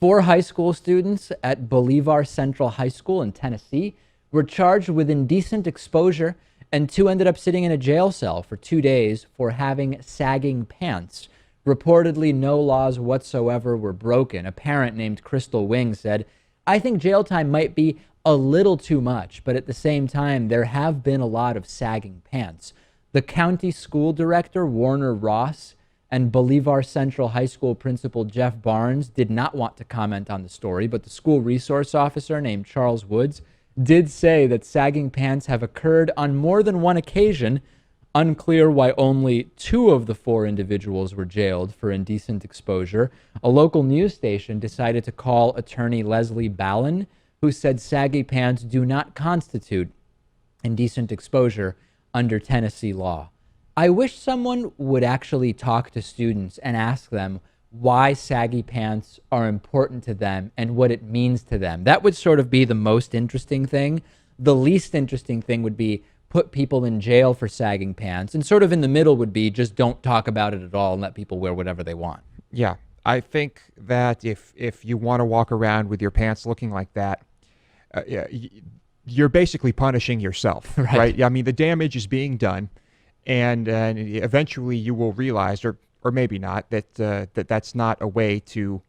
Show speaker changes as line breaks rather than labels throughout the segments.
Four high school students at Bolivar Central High School in Tennessee were charged with indecent exposure, and two ended up sitting in a jail cell for 2 days for having sagging pants. Reportedly, no laws whatsoever were broken. A parent named Crystal Wing said, "I think jail time might be a little too much, but at the same time, there have been a lot of sagging pants." The county school director, Warner Ross, and Bolivar Central High School principal Jeff Barnes did not want to comment on the story, but the school resource officer named Charles Woods did say that sagging pants have occurred on more than one occasion. Unclear why only two of the four individuals were jailed for indecent exposure. A local news station decided to call attorney Leslie Ballin, who said saggy pants do not constitute indecent exposure under Tennessee law. I wish someone would actually talk to students and ask them why saggy pants are important to them and what it means to them. That would sort of be the most interesting thing. The least interesting thing would be put people in jail for sagging pants, and sort of in the middle would be just don't talk about it at all and let people wear whatever they want.
Yeah, I think that if you want to walk around with your pants looking like that, yeah, you're basically punishing yourself, right? I mean, the damage is being done, and eventually you will realize, or maybe not, that that's not a way to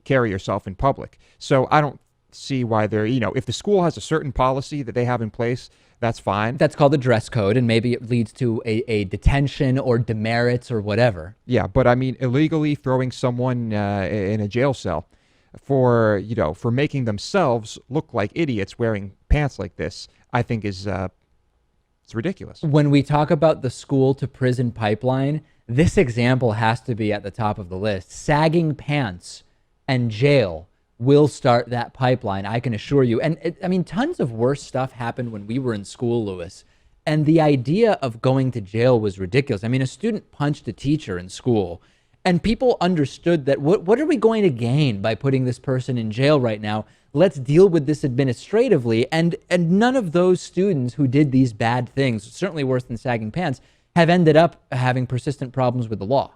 carry yourself in public. So I don't see why they're, if the school has a certain policy that they have in place, that's fine.
That's called the dress code, and maybe it leads to a detention or demerits or whatever.
Yeah, but I mean, illegally throwing someone in a jail cell for making themselves look like idiots wearing pants like this, I think is it's ridiculous.
When we talk about the school to prison pipeline, this example has to be at the top of the list. Sagging pants and jail will start that pipeline, I can assure you. And I mean, tons of worse stuff happened when we were in school, Lewis. And the idea of going to jail was ridiculous. I mean, a student punched a teacher in school, and people understood that what are we going to gain by putting this person in jail right now? Let's deal with this administratively. And none of those students who did these bad things, certainly worse than sagging pants, have ended up having persistent problems with the law.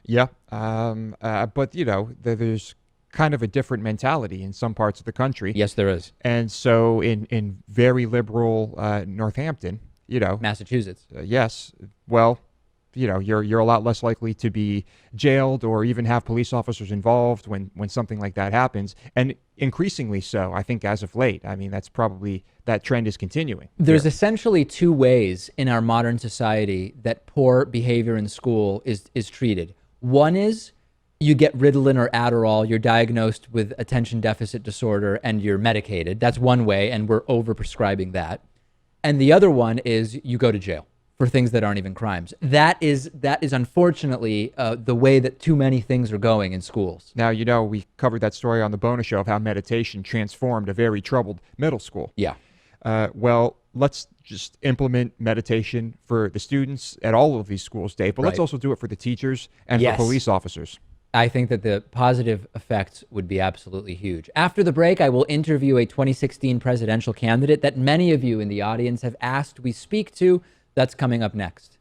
Yeah, but there's kind of a different mentality in some parts of the country.
Yes, there is.
And so in very liberal Northampton,
Massachusetts.
Yes, well, you're a lot less likely to be jailed or even have police officers involved when something like that happens, and increasingly so, I think, as of late. I mean, that trend is continuing.
There's essentially two ways in our modern society that poor behavior in school is treated. One is you get Ritalin or Adderall, you're diagnosed with attention deficit disorder, and you're medicated. That's one way, and we're overprescribing that. And the other one is you go to jail for things that aren't even crimes. That is unfortunately the way that too many things are going in schools.
Now, we covered that story on the Bonus Show of how meditation transformed a very troubled middle school.
Yeah.
Well, let's just implement meditation for the students at all of these schools, Dave, but let's also do it for the teachers and for police officers.
I think that the positive effects would be absolutely huge. After the break, I will interview a 2016 presidential candidate that many of you in the audience have asked we speak to. That's coming up next.